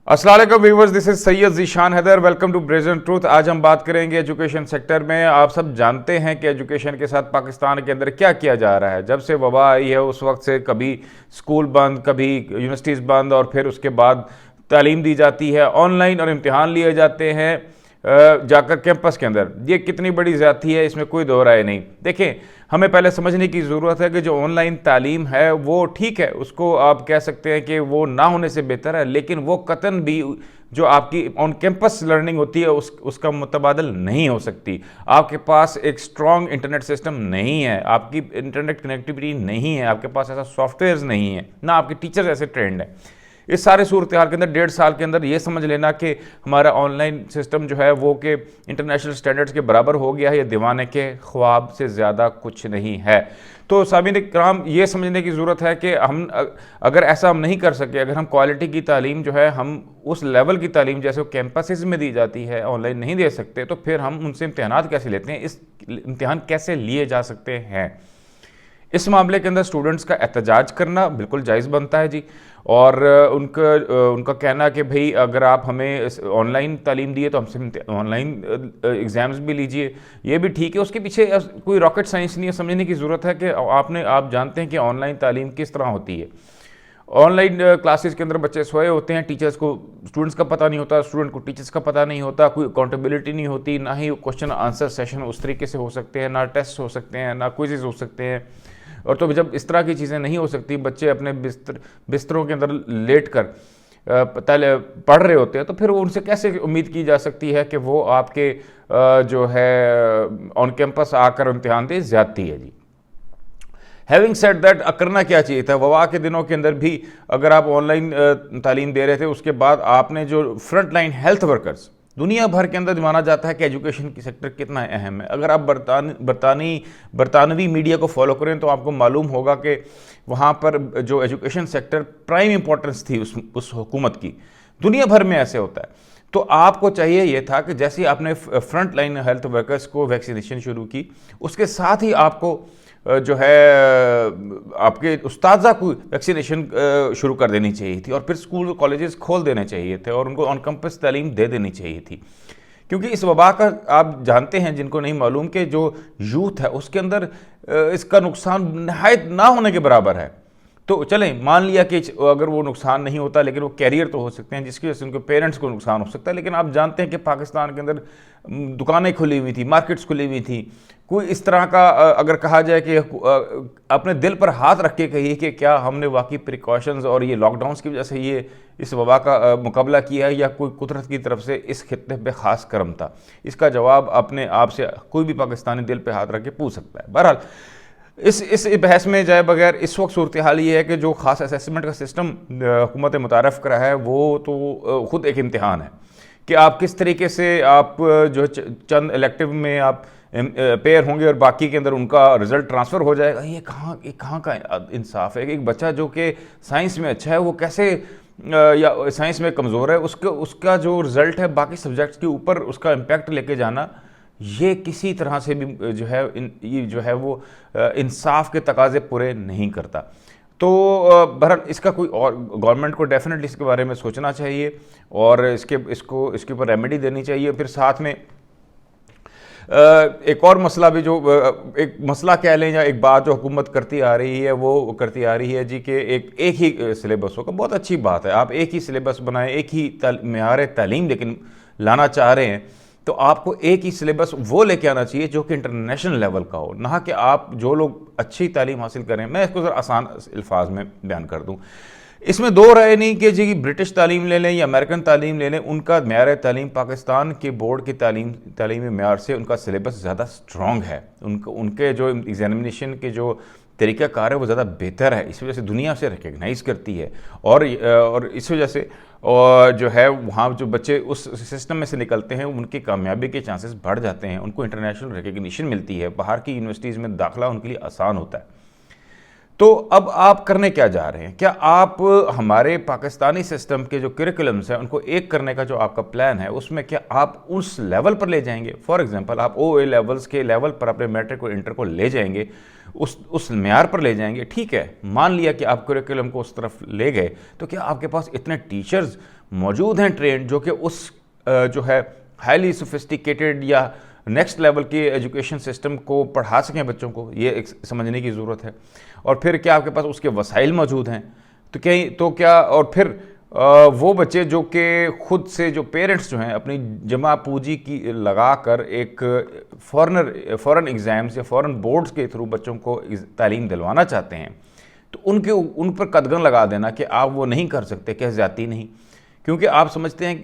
अस्सलाम वालेकुम viewers, this is Syed Zeeshan Haider. Welcome to brazen truth. आज हम बात करेंगे एजुकेशन सेक्टर में। आप सब जानते हैं कि एजुकेशन के साथ पाकिस्तान के अंदर क्या किया जा रहा है। जब से वबा आई है उस वक्त से कभी स्कूल बंद, कभी यूनिवर्सिटीज़ बंद, और फिर उसके बाद तालीम दी जाती है ऑनलाइन और इम्तिहान लिए जाते हैं जाकर कैंपस के अंदर। ये कितनी बड़ी ज़्यादती है, इसमें कोई दो राय नहीं। देखें, हमें पहले समझने की ज़रूरत है कि जो ऑनलाइन तालीम है वो ठीक है, उसको आप कह सकते हैं कि वो ना होने से बेहतर है, लेकिन वो कतन भी जो आपकी ऑन कैंपस लर्निंग होती है उसका मुतबादल नहीं हो सकती। आपके पास एक स्ट्रॉन्ग इंटरनेट सिस्टम नहीं है, आपकी इंटरनेट कनेक्टिविटी नहीं है, आपके पास ऐसा सॉफ्टवेयर नहीं है, ना आपके टीचर्स ऐसे ट्रेंड हैं। इस सारे सूरत हाल के अंदर 1.5 साल के अंदर ये समझ लेना कि हमारा ऑनलाइन सिस्टम जो है वो कि इंटरनेशनल स्टैंडर्ड्स के बराबर हो गया है, ये दीवाने के ख्वाब से ज़्यादा कुछ नहीं है। तो सामीन इकराम, ये समझने की ज़रूरत है कि हम अगर ऐसा हम नहीं कर सके, अगर हम क्वालिटी की तालीम जो है हम उस लेवल की तालीम जैसे वो कैंपसेस में दी जाती है ऑनलाइन नहीं दे सकते, तो फिर हम उनसे इम्तिहानात कैसे लेते हैं, इस इम्तिहान कैसे लिए जा सकते हैं। इस मामले के अंदर स्टूडेंट्स का एहतजाज करना बिल्कुल जायज़ बनता है जी। और उनका कहना कि भाई अगर आप हमें ऑनलाइन तालीम दिए तो हमसे ऑनलाइन एग्ज़ाम्स भी लीजिए, ये भी ठीक है। उसके पीछे कोई रॉकेट साइंस नहीं है। समझने की ज़रूरत है कि आप जानते हैं कि ऑनलाइन तालीम किस तरह होती है। ऑनलाइन क्लासेस के अंदर बच्चे सोए होते हैं, टीचर्स को स्टूडेंट्स का पता नहीं होता, स्टूडेंट को टीचर्स का पता नहीं होता, कोई अकाउंटेबिलिटी नहीं होती, ना ही क्वेश्चन आंसर सेशन उस तरीके से हो सकते हैं, ना टेस्ट हो सकते हैं, ना क्विज़ हो सकते हैं। और तो जब इस तरह की चीज़ें नहीं हो सकती, बच्चे अपने बिस्तरों के अंदर लेट कर पढ़ रहे होते हैं, तो फिर वो उनसे कैसे उम्मीद की जा सकती है कि वो आपके जो है ऑन कैंपस आकर इम्तिहान दे। ज़्यादती है जी। हैविंग सेड दैट, करना क्या चाहिए था वबा के दिनों के अंदर भी? अगर आप ऑनलाइन तालीम दे रहे थे, उसके बाद आपने जो फ्रंट लाइन हेल्थ वर्कर्स, दुनिया भर के अंदर माना जाता है कि एजुकेशन की सेक्टर कितना अहम है। अगर आप बरतानवी मीडिया को फॉलो करें तो आपको मालूम होगा कि वहाँ पर जो एजुकेशन सेक्टर प्राइम इंपॉर्टेंस थी उस हुकूमत की। दुनिया भर में ऐसे होता है। तो आपको चाहिए ये था कि जैसे आपने फ्रंट लाइन हेल्थ वर्कर्स को वैक्सीनेशन शुरू की, उसके साथ ही आपको जो है आपके उस्तादा को वैक्सीनेशन शुरू कर देनी चाहिए थी, और फिर स्कूल कॉलेजेस खोल देने चाहिए थे, और उनको ऑन कैंपस तालीम दे देनी चाहिए थी। क्योंकि इस वबा का आप जानते हैं, जिनको नहीं मालूम, कि जो यूथ है उसके अंदर इसका नुकसान नहायत ना होने के बराबर है। तो चलें, मान लिया कि अगर वो नुकसान नहीं होता, लेकिन वो कैरियर तो हो सकते हैं जिसकी वजह से उनके पेरेंट्स को नुकसान हो सकता है। लेकिन आप जानते हैं कि पाकिस्तान के अंदर दुकानें खुली हुई थी, मार्केट्स खुली हुई थी। कोई इस तरह का अगर कहा जाए कि अपने दिल पर हाथ रख के कहिए कि क्या हमने वाकई प्रिकॉशंस और ये लॉकडाउन्स की वजह से ये इस वबा का मुकाबला किया है, या कोई कुदरत की तरफ से इस खित्ते पे ख़ास करम था? इसका जवाब अपने आप से कोई भी पाकिस्तानी दिल पे हाथ रख के पूछ सकता है। बहरहाल, इस बहस में जाए बगैर इस वक्त सूरत हाल ये है कि जो ख़ास असेसमेंट का सिस्टम हुकूमत मुतारफ़ करा है वो तो ख़ुद एक इम्तिहान है कि आप किस तरीके से आप जो चंद इलेक्टिव में आप पेयर होंगे और बाकी के अंदर उनका रिज़ल्ट ट्रांसफ़र हो जाएगा। ये कहाँ का इंसाफ है? एक बच्चा जो कि साइंस में अच्छा है वो कैसे या साइंस में कमज़ोर है, उसका जो रिज़ल्ट है बाकी सब्जेक्ट्स के ऊपर उसका इम्पैक्ट लेके जाना, ये किसी तरह से भी जो है ये जो है वो इंसाफ के तकाजे पूरे नहीं करता। तो बहरहाल इसका कोई और गवर्नमेंट को डेफिनेटली इसके बारे में सोचना चाहिए और इसके ऊपर रेमेडी देनी चाहिए। फिर साथ में एक और मसला भी, जो एक मसला कह लें या एक बात जो हुकूमत करती आ रही है, वो करती आ रही है जी कि एक ही सिलेबस होगा। बहुत अच्छी बात है, आप एक ही सिलेबस बनाएं, एक ही मेयार तालीम लेकिन लाना चाह रहे हैं, तो आपको एक ही सिलेबस वो लेके आना चाहिए जो कि इंटरनेशनल लेवल का हो, ना कि आप जो लोग अच्छी तालीम हासिल करें। मैं इसको ज़रा आसान अल्फाज में बयान कर दूं। इसमें दो राय नहीं कि जी ब्रिटिश तालीम ले लें या अमेरिकन तालीम ले लें, उनका मेयार तालीम पाकिस्तान के बोर्ड की तालीमी मेयार से उनका सिलेबस ज़्यादा स्ट्रॉन्ग है। उनके जो एग्जामिनेशन के जो तरीक़ाकार है वो ज़्यादा बेहतर है। इस वजह से दुनिया से रिकगनाइज़ करती है, और इस वजह से और जो है वहाँ जो बच्चे उस सिस्टम में से निकलते हैं उनकी कामयाबी के चांसेस बढ़ जाते हैं, उनको इंटरनेशनल रिकग्निशन मिलती है, बाहर की यूनिवर्सिटीज़ में दाखिला उनके लिए आसान होता है। تو اب آپ کرنے کیا جا رہے ہیں؟ کیا آپ ہمارے پاکستانی سسٹم کے جو کریکولمز ہیں ان کو ایک کرنے کا جو آپ کا پلان ہے اس میں کیا آپ اس لیول پر لے جائیں گے؟ فار ایگزامپل آپ او اے لیولز کے لیول پر اپنے میٹرک کو انٹر کو لے جائیں گے، اس معیار پر لے جائیں گے، ٹھیک ہے، مان لیا کہ آپ کریکولم کو اس طرف لے گئے، تو کیا آپ کے پاس اتنے ٹیچرز موجود ہیں ٹرینڈ جو کہ اس جو ہے ہائیلی سوفسٹیکیٹڈ یا نیکسٹ لیول کی ایجوکیشن سسٹم کو پڑھا سکیں بچوں کو؟ یہ ایک سمجھنے کی ضرورت ہے۔ اور پھر کیا آپ کے پاس اس کے وسائل موجود ہیں؟ تو کیا اور پھر وہ بچے جو کہ خود سے جو پیرنٹس جو ہیں اپنی جمع پونجی کی لگا کر ایک فورن ایگزامز یا فورن بورڈز کے تھرو بچوں کو تعلیم دلوانا چاہتے ہیں، تو ان پر قدغن لگا دینا کہ آپ وہ نہیں کر سکتے، کیا زیادتی نہیں؟ کیونکہ آپ سمجھتے ہیں،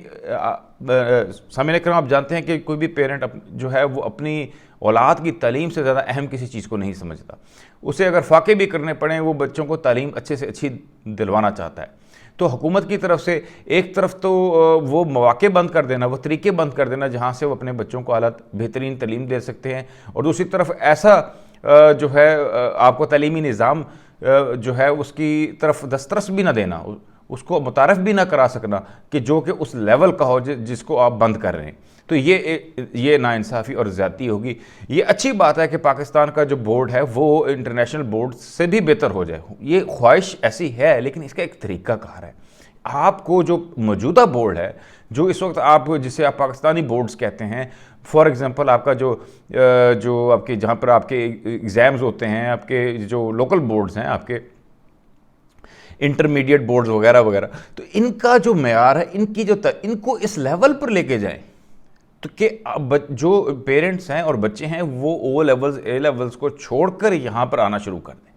سامعین کرام آپ جانتے ہیں کہ کوئی بھی پیرنٹ جو ہے وہ اپنی اولاد کی تعلیم سے زیادہ اہم کسی چیز کو نہیں سمجھتا۔ اسے اگر فاقے بھی کرنے پڑیں وہ بچوں کو تعلیم اچھے سے اچھی دلوانا چاہتا ہے۔ تو حکومت کی طرف سے ایک طرف تو وہ مواقع بند کر دینا، وہ طریقے بند کر دینا جہاں سے وہ اپنے بچوں کو اعلیٰ بہترین تعلیم دے سکتے ہیں، اور دوسری طرف ایسا جو ہے آپ کو تعلیمی نظام جو ہے اس کی طرف دسترس بھی نہ دینا، اس کو متعارف بھی نہ کرا سکنا کہ جو کہ اس لیول کا ہو جس کو آپ بند کر رہے ہیں۔ تو یہ ناانصافی اور زیادتی ہوگی۔ یہ اچھی بات ہے کہ پاکستان کا جو بورڈ ہے وہ انٹرنیشنل بورڈ سے بھی بہتر ہو جائے، یہ خواہش ایسی ہے، لیکن اس کا ایک طریقہ کار ہے۔ آپ کو جو موجودہ بورڈ ہے، جو اس وقت جسے آپ پاکستانی بورڈز کہتے ہیں، فار ایگزامپل آپ کا جو آپ کے جہاں پر آپ کے ایگزامز ہوتے ہیں، آپ کے جو لوکل بورڈز ہیں، آپ کے انٹرمیڈیٹ بورڈز وغیرہ وغیرہ، تو ان کا جو معیار ہے، ان کو اس لیول پر لے کے جائیں تو کہ جو پیرنٹس ہیں اور بچے ہیں وہ او لیولز اے لیولز کو چھوڑ کر یہاں پر آنا شروع کر دیں۔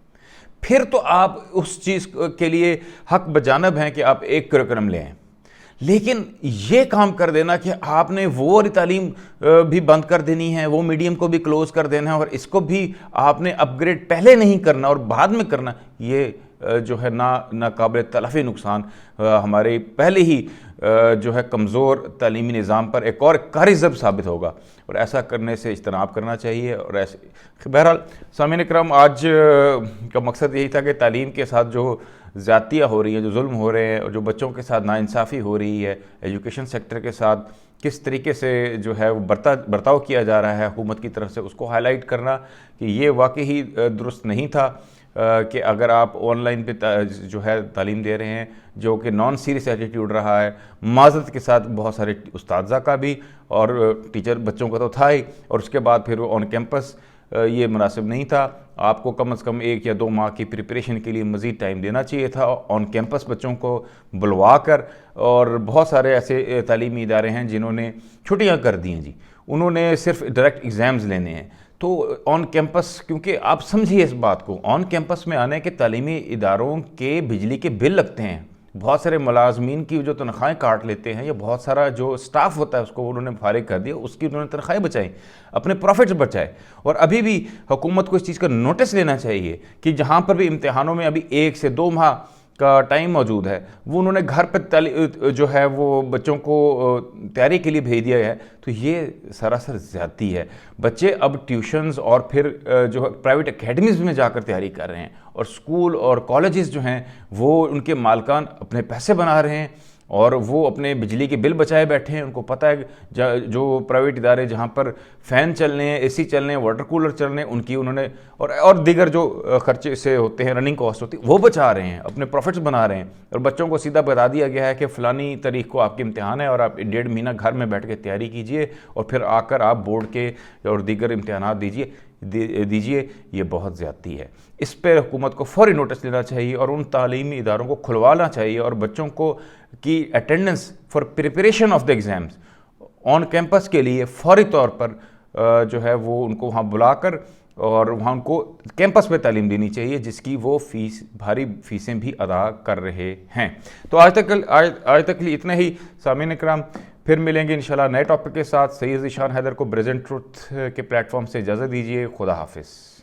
پھر تو آپ اس چیز کے لیے حق بجانب ہیں کہ آپ ایک کریکولم لے آئیں، لیکن یہ کام کر دینا کہ آپ نے وہ والی تعلیم بھی بند کر دینی ہے، وہ میڈیم کو بھی کلوز کر دینا ہے، اور اس کو بھی آپ نے اپ گریڈ پہلے نہیں کرنا اور بعد میں کرنا، یہ جو ہے ناقابل تلافی نقصان ہمارے پہلے ہی جو ہے کمزور تعلیمی نظام پر ایک اور کاری ضرب ثابت ہوگا، اور ایسا کرنے سے اجتناب کرنا چاہیے۔ اور بہرحال سامعین اکرام، آج کا مقصد یہی تھا کہ تعلیم کے ساتھ جو زیادتیاں ہو رہی ہیں، جو ظلم ہو رہے ہیں، اور جو بچوں کے ساتھ ناانصافی ہو رہی ہے، ایجوکیشن سیکٹر کے ساتھ کس طریقے سے جو ہے وہ برتاؤ کیا جا رہا ہے حکومت کی طرف سے، اس کو ہائی لائٹ کرنا کہ یہ واقعی درست نہیں تھا کہ اگر آپ آن لائن پہ جو ہے تعلیم دے رہے ہیں، جو کہ نان سیریس ایٹیٹیوڈ رہا ہے، معذرت کے ساتھ بہت سارے اساتذہ کا بھی اور ٹیچر بچوں کا تو تھا ہی، اور اس کے بعد پھر وہ آن کیمپس یہ مناسب نہیں تھا۔ آپ کو کم از کم 1 یا 2 ماہ کی پریپریشن کے لیے مزید ٹائم دینا چاہیے تھا، آن کیمپس بچوں کو بلوا کر۔ اور بہت سارے ایسے تعلیمی ادارے ہیں جنہوں نے چھٹیاں کر دی ہیں جی، انہوں نے صرف ڈائریکٹ ایگزامز لینے ہیں۔ تو آن کیمپس، کیونکہ آپ سمجھیے اس بات کو، آن کیمپس میں آنے کے تعلیمی اداروں کے بجلی کے بل لگتے ہیں، بہت سارے ملازمین کی جو تنخواہیں کاٹ لیتے ہیں، یا بہت سارا جو سٹاف ہوتا ہے اس کو انہوں نے فارغ کر دیا، اس کی انہوں نے تنخواہیں بچائیں، اپنے پروفٹس بچائے۔ اور ابھی بھی حکومت کو اس چیز کا نوٹس لینا چاہیے کہ جہاں پر بھی امتحانوں میں ابھی 1 سے 2 ماہ کا ٹائم موجود ہے، وہ انہوں نے گھر پہ جو ہے وہ بچوں کو تیاری کے لیے بھیج دیا ہے، تو یہ سراسر زیادتی ہے۔ بچے اب ٹیوشنز اور پھر جو پرائیویٹ اکیڈمیز میں جا کر تیاری کر رہے ہیں، اور اسکول اور کالجز جو ہیں وہ ان کے مالکان اپنے پیسے بنا رہے ہیں، اور وہ اپنے بجلی کے بل بچائے بیٹھے ہیں۔ ان کو پتہ ہے جو پرائیویٹ ادارے جہاں پر فین چلنے ہیں، اے سی چلنے ہیں، واٹر کولر چلنے ہیں، ان کی انہوں نے اور دیگر جو خرچے سے ہوتے ہیں، رننگ کاسٹ ہوتی ہے، وہ بچا رہے ہیں، اپنے پروفٹس بنا رہے ہیں۔ اور بچوں کو سیدھا بتا دیا گیا ہے کہ فلانی تاریخ کو آپ کے امتحان ہے، اور آپ 1.5 مہینہ گھر میں بیٹھ کے تیاری کیجئے، اور پھر آ کر آپ بورڈ کے اور دیگر امتحانات دیجئے۔ یہ بہت زیادتی ہے۔ اس پہ حکومت کو فوری نوٹس لینا چاہیے، اور ان تعلیمی اداروں کو کھلوانا چاہیے، اور بچوں کو کی attendance for preparation of the exams on campus کے لیے فوری طور پر جو ہے وہ ان کو وہاں بلا کر اور وہاں ان کو کیمپس پہ تعلیم دینی چاہیے، جس کی وہ بھاری فیسیں بھی ادا کر رہے ہیں۔ تو آج تک لیے اتنا ہی سامعین اکرام، پھر ملیں گے انشاءاللہ نئے ٹاپک کے ساتھ۔ سید ذیشان حیدر کو پریزنٹ ٹروتھ کے پلیٹ فارم سے اجازت دیجیے۔ خدا حافظ۔